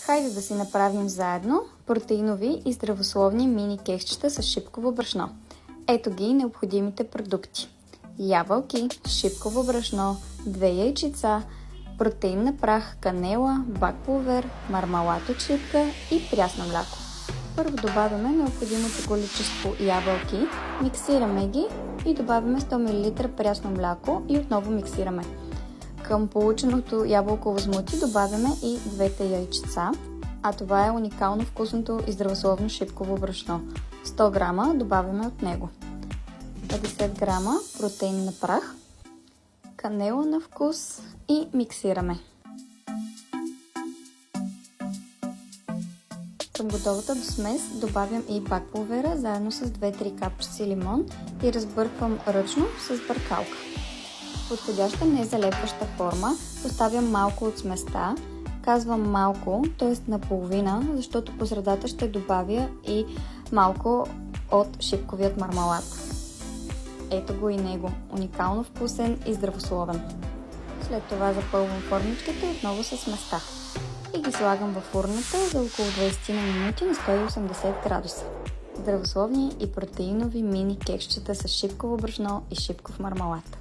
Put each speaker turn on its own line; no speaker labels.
Хайде да си направим заедно протеинови и здравословни мини кексчета с шипково брашно. Ето ги необходимите продукти. Ябълки, шипково брашно, 2 яйчица, протеинна прах, канела, бак пулвер, мармалад от шипка и прясно мляко. Първо добавяме необходимото количество ябълки, миксираме ги и добавяме 100 мл прясно мляко и отново миксираме. Към полученото ябълково смути добавяме и 2 яйчица, а това е уникално вкусното и здравословно шипково брашно. 100 грама добавяме от него. 50 грама протеинна прах, канела на вкус и миксираме. Към готовата до смес добавям и бак пулвера заедно с 2-3 капчици лимон и разбърквам ръчно с бъркалка. В подходяща незалепваща форма поставям малко от сместа. Казвам малко, т.е. наполовина, защото по средата ще добавя и малко от шипковият мармалад. Ето го и него, уникално вкусен и здравословен. След това запълвам формичката отново с сместа и ги слагам във фурната за около 20 минути на 180 градуса. Здравословни и протеинови мини кексчета с шипково брашно и шипков мармалад.